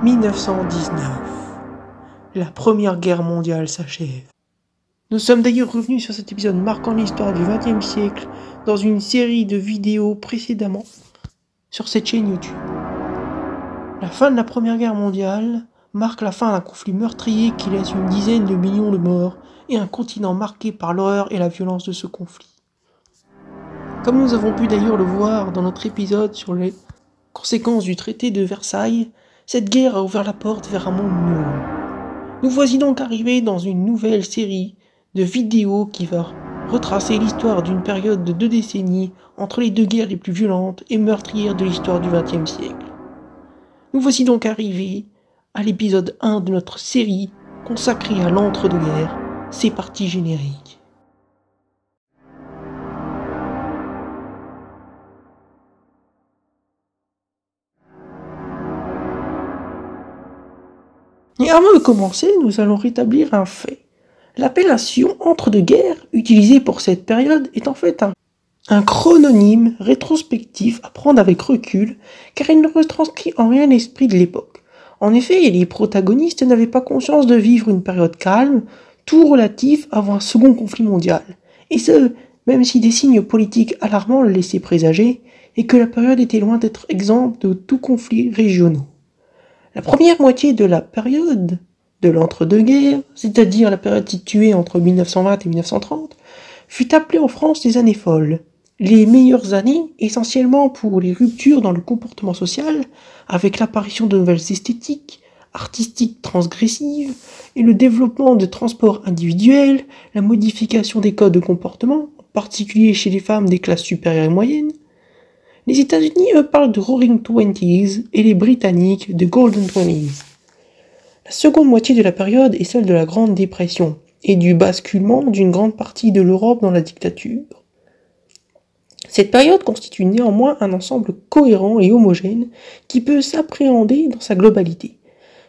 1919. La Première Guerre mondiale s'achève. Nous sommes d'ailleurs revenus sur cet épisode marquant l'histoire du XXe siècle dans une série de vidéos précédemment sur cette chaîne YouTube. La fin de la Première Guerre mondiale marque la fin d'un conflit meurtrier qui laisse une dizaine de millions de morts et un continent marqué par l'horreur et la violence de ce conflit. Comme nous avons pu d'ailleurs le voir dans notre épisode sur les conséquences du traité de Versailles, cette guerre a ouvert la porte vers un monde nouveau. Nous voici donc arrivés dans une nouvelle série de vidéos qui va retracer l'histoire d'une période de 2 décennies entre les 2 guerres les plus violentes et meurtrières de l'histoire du XXe siècle. Nous voici donc arrivés à l'épisode 1 de notre série consacrée à l'entre-deux-guerres. C'est parti générique. Et avant de commencer, nous allons rétablir un fait. L'appellation entre-deux-guerres utilisée pour cette période est en fait un chrononyme rétrospectif à prendre avec recul, car il ne retranscrit en rien l'esprit de l'époque. En effet, les protagonistes n'avaient pas conscience de vivre une période calme, tout relatif avant un second conflit mondial. Et ce, même si des signes politiques alarmants le laissaient présager, et que la période était loin d'être exempte de tout conflit régionaux. La première moitié de la période de l'entre-deux-guerres, c'est-à-dire la période située entre 1920 et 1930, fut appelée en France des années folles. Les meilleures années, essentiellement pour les ruptures dans le comportement social, avec l'apparition de nouvelles esthétiques, artistiques transgressives, et le développement de transports individuels, la modification des codes de comportement, en particulier chez les femmes des classes supérieures et moyennes. Les États-Unis, eux, parlent de Roaring Twenties et les Britanniques de Golden Twenties. La seconde moitié de la période est celle de la Grande Dépression et du basculement d'une grande partie de l'Europe dans la dictature. Cette période constitue néanmoins un ensemble cohérent et homogène qui peut s'appréhender dans sa globalité.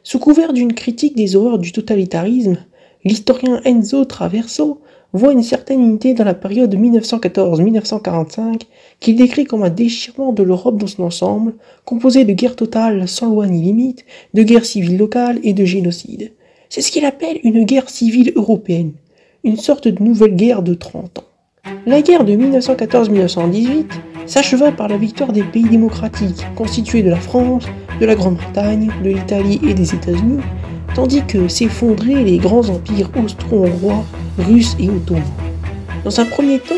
Sous couvert d'une critique des horreurs du totalitarisme, l'historien Enzo Traverso voit une certaine unité dans la période 1914-1945 qu'il décrit comme un déchirement de l'Europe dans son ensemble, composé de guerres totales sans loi ni limite, de guerres civiles locales et de génocides. C'est ce qu'il appelle une guerre civile européenne, une sorte de nouvelle guerre de 30 ans. La guerre de 1914-1918 s'acheva par la victoire des pays démocratiques, constitués de la France, de la Grande-Bretagne, de l'Italie et des États-Unis, tandis que s'effondraient les grands empires austro-hongrois, russes et ottomans. Dans un premier temps,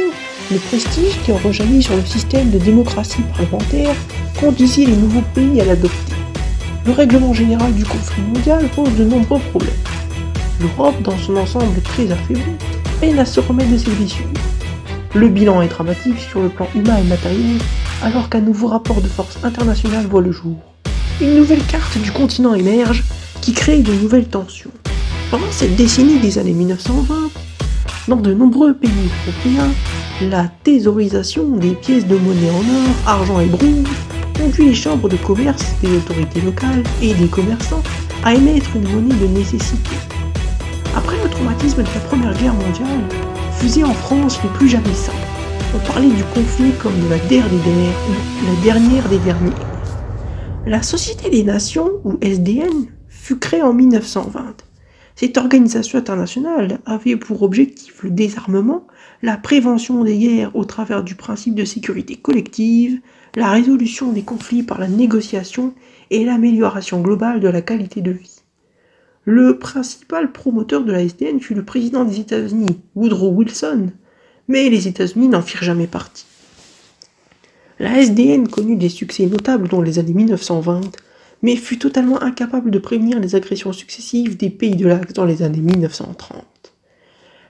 le prestige qui en rejaillit sur le système de démocratie parlementaire conduisit les nouveaux pays à l'adopter. Le règlement général du conflit mondial pose de nombreux problèmes. L'Europe, dans son ensemble très affaibli, peine à se remettre de ses blessures. Le bilan est dramatique sur le plan humain et matériel, alors qu'un nouveau rapport de force internationale voit le jour. Une nouvelle carte du continent émerge, qui crée de nouvelles tensions. Pendant cette décennie des années 1920, dans de nombreux pays européens, la thésaurisation des pièces de monnaie en or, argent et bronze conduit les chambres de commerce des autorités locales et des commerçants à émettre une monnaie de nécessité. Après le traumatisme de la Première Guerre mondiale, faisait en France les plus jamais ça. On parlait du conflit comme de la dernière des dernières. La Société des Nations, ou SDN, fut créée en 1920. Cette organisation internationale avait pour objectif le désarmement, la prévention des guerres au travers du principe de sécurité collective, la résolution des conflits par la négociation et l'amélioration globale de la qualité de vie. Le principal promoteur de la SDN fut le président des États-Unis, Woodrow Wilson, mais les États-Unis n'en firent jamais partie. La SDN connut des succès notables dans les années 1920, mais fut totalement incapable de prévenir les agressions successives des pays de l'Axe dans les années 1930.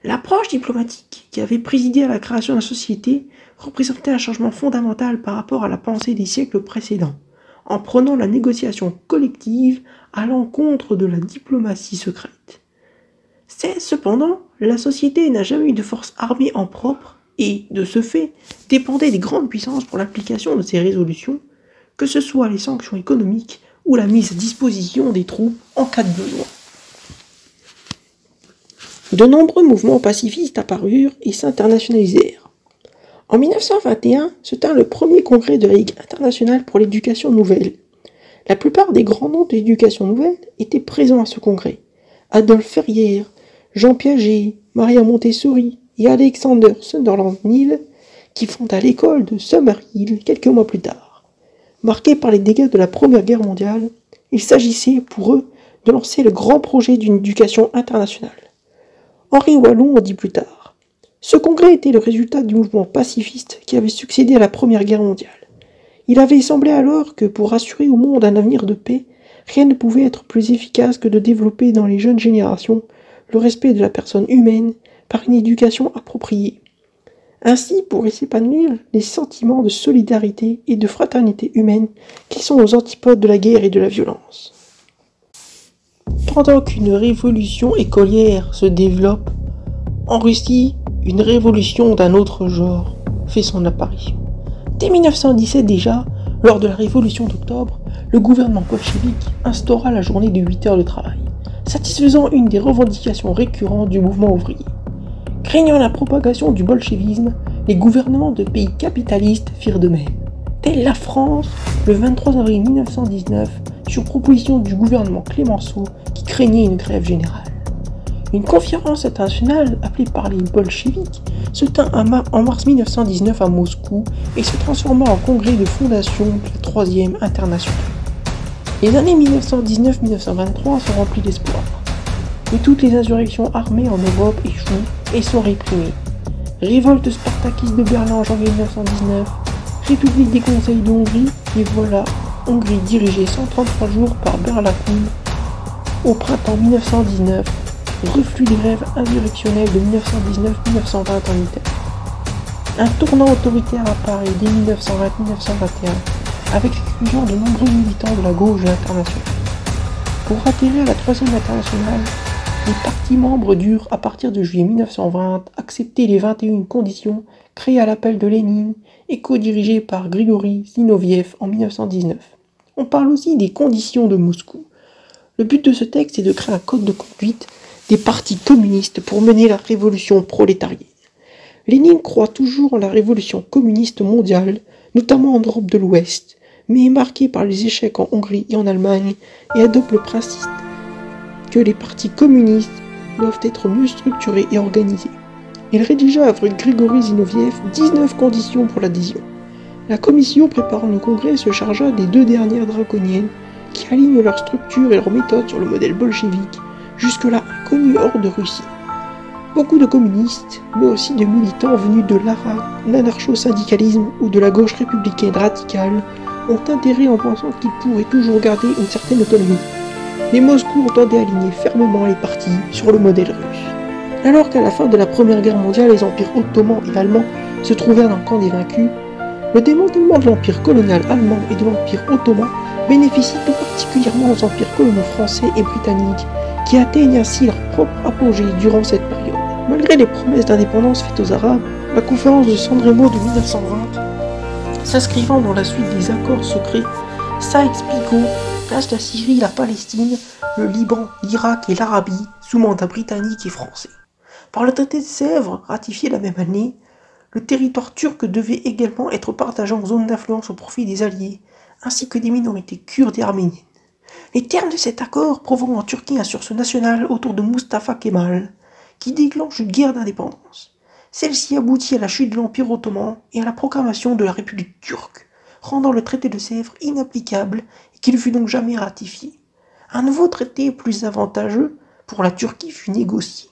L'approche diplomatique qui avait présidé à la création de la société représentait un changement fondamental par rapport à la pensée des siècles précédents, en prenant la négociation collective à l'encontre de la diplomatie secrète. Cependant, la société n'a jamais eu de force armée en propre et, de ce fait, dépendait des grandes puissances pour l'application de ces résolutions, que ce soit les sanctions économiques ou la mise à disposition des troupes en cas de besoin. De nombreux mouvements pacifistes apparurent et s'internationalisèrent. En 1921 se tint le premier congrès de la Ligue internationale pour l'éducation nouvelle. La plupart des grands noms de l'éducation nouvelle étaient présents à ce congrès. Adolphe Ferrière, Jean Piaget, Maria Montessori et Alexander Sunderland Neal, qui fonda l'école de Summerhill quelques mois plus tard. Marqués par les dégâts de la Première Guerre mondiale, il s'agissait pour eux de lancer le grand projet d'une éducation internationale. Henri Wallon en dit plus tard. Ce congrès était le résultat du mouvement pacifiste qui avait succédé à la Première Guerre mondiale. Il avait semblé alors que pour assurer au monde un avenir de paix, rien ne pouvait être plus efficace que de développer dans les jeunes générations le respect de la personne humaine par une éducation appropriée. Ainsi pourraient s'épanouir les sentiments de solidarité et de fraternité humaine qui sont aux antipodes de la guerre et de la violence. Pendant qu'une révolution écolière se développe, en Russie, une révolution d'un autre genre fait son apparition. Dès 1917 déjà, lors de la révolution d'octobre, le gouvernement bolchevique instaura la journée de 8 heures de travail, satisfaisant une des revendications récurrentes du mouvement ouvrier. Craignant la propagation du bolchevisme, les gouvernements de pays capitalistes firent de même. Telle la France, le 23 avril 1919, sur proposition du gouvernement Clémenceau qui craignait une grève générale. Une conférence internationale appelée par les bolcheviks se tint en mars 1919 à Moscou et se transforma en congrès de fondation de la Troisième Internationale. Les années 1919-1923 sont remplies d'espoir. Mais toutes les insurrections armées en Europe échouent et sont réprimées. Révolte spartakiste de Berlin en janvier 1919, République des conseils de Hongrie, et voilà, Hongrie dirigée 133 jours par Berlakoun. Au printemps 1919, reflux des grèves insurrectionnelles de 1919-1920 en Italie. Un tournant autoritaire apparaît dès 1920-1921 avec l'exclusion de nombreux militants de la gauche internationale. Pour atterrir à la Troisième Internationale, les partis membres durent, à partir de juillet 1920, accepter les 21 conditions créées à l'appel de Lénine et co-dirigées par Grigori Zinoviev en 1919. On parle aussi des conditions de Moscou. Le but de ce texte est de créer un code de conduite des partis communistes pour mener la révolution prolétarienne. Lénine croit toujours en la révolution communiste mondiale, notamment en Europe de l'Ouest, mais est marqué par les échecs en Hongrie et en Allemagne et adopte le principe que les partis communistes doivent être mieux structurés et organisés. Il rédigea avec Grigori Zinoviev 19 conditions pour l'adhésion. La commission préparant le congrès se chargea des 2 dernières draconiennes qui alignent leur structure et leur méthode sur le modèle bolchevique, jusque-là inconnu hors de Russie. Beaucoup de communistes, mais aussi de militants venus de l'anarcho-syndicalisme ou de la gauche républicaine radicale, ont intérêt en pensant qu'ils pourraient toujours garder une certaine autonomie. Mais Moscou entendait aligner fermement les partis sur le modèle russe. Alors qu'à la fin de la Première Guerre mondiale, les empires ottomans et allemands se trouvaient dans le camp des vaincus, le démantèlement de l'empire colonial allemand et de l'empire ottoman bénéficie tout particulièrement aux empires coloniaux français et britanniques, qui atteignent ainsi leur propre apogée durant cette période. Malgré les promesses d'indépendance faites aux Arabes, la conférence de San Remo de 1920, s'inscrivant dans la suite des accords secrets Sykes-Picot, place la Syrie, la Palestine, le Liban, l'Irak et l'Arabie sous mandat britannique et français. Par le traité de Sèvres, ratifié la même année, le territoire turc devait également être partagé en zones d'influence au profit des Alliés, ainsi que des minorités kurdes et arméniennes. Les termes de cet accord provoquent en Turquie un sursaut national autour de Mustafa Kemal, qui déclenche une guerre d'indépendance. Celle-ci aboutit à la chute de l'Empire ottoman et à la proclamation de la République turque, rendant le traité de Sèvres inapplicable et qui ne fut donc jamais ratifié. Un nouveau traité plus avantageux pour la Turquie fut négocié.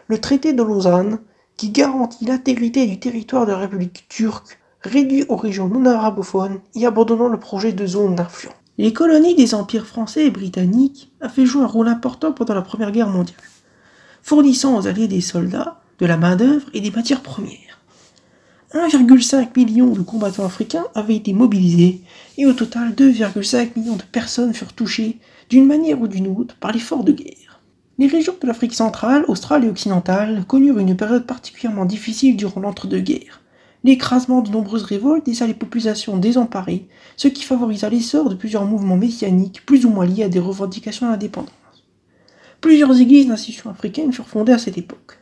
Le traité de Lausanne, qui garantit l'intégrité du territoire de la République turque, réduit aux régions non arabophones et abandonnant le projet de zone d'influence. Les colonies des empires français et britanniques avaient joué un rôle important pendant la Première Guerre mondiale, fournissant aux Alliés des soldats, de la main-d'œuvre et des matières premières. 1,5 million de combattants africains avaient été mobilisés et au total 2,5 millions de personnes furent touchées d'une manière ou d'une autre par l'effort de guerre. Les régions de l'Afrique centrale, australe et occidentale connurent une période particulièrement difficile durant l'entre-deux-guerres. L'écrasement de nombreuses révoltes laissa les populations désemparées, ce qui favorisa l'essor de plusieurs mouvements messianiques plus ou moins liés à des revendications d'indépendance. Plusieurs églises d'institutions africaines furent fondées à cette époque.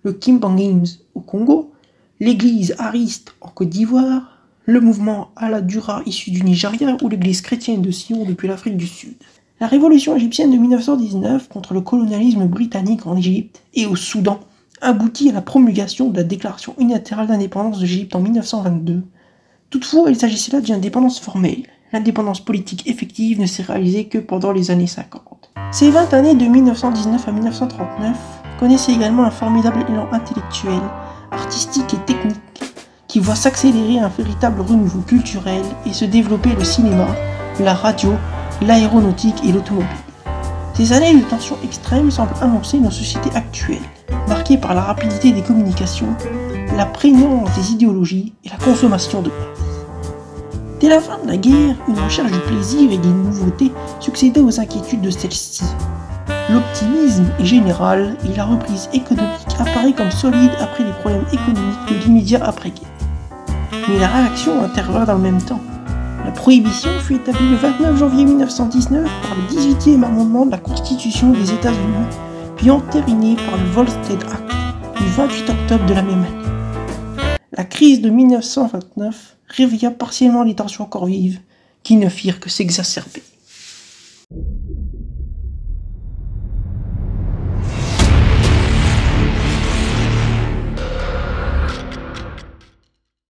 Le Kimbangims au Congo, l'église Ariste en Côte d'Ivoire, le mouvement Al-Dura issu du Nigeria ou l'église chrétienne de Sion depuis l'Afrique du Sud. La révolution égyptienne de 1919 contre le colonialisme britannique en Égypte et au Soudan aboutit à la promulgation de la déclaration unilatérale d'indépendance de l'Égypte en 1922. Toutefois, il s'agissait là d'une indépendance formelle. L'indépendance politique effective ne s'est réalisée que pendant les années 50. Ces 20 années de 1919 à 1939 connaissaient également un formidable élan intellectuel, artistique et technique qui voit s'accélérer un véritable renouveau culturel et se développer le cinéma, la radio, l'aéronautique et l'automobile. Ces années de tension extrême semblent annoncer nos sociétés actuelles, marquées par la rapidité des communications, la prégnance des idéologies et la consommation de masse. Dès la fin de la guerre, une recherche du plaisir et des nouveautés succédait aux inquiétudes de celle-ci. L'optimisme est général et la reprise économique apparaît comme solide après les problèmes économiques de l'immédiat après-guerre. Mais la réaction intervient dans le même temps. La prohibition fut établie le 29 janvier 1919 par le 18e amendement de la Constitution des États-Unis, puis entérinée par le Volstead Act du 28 octobre de la même année. La crise de 1929 réveilla partiellement les tensions encore vives, qui ne firent que s'exacerber.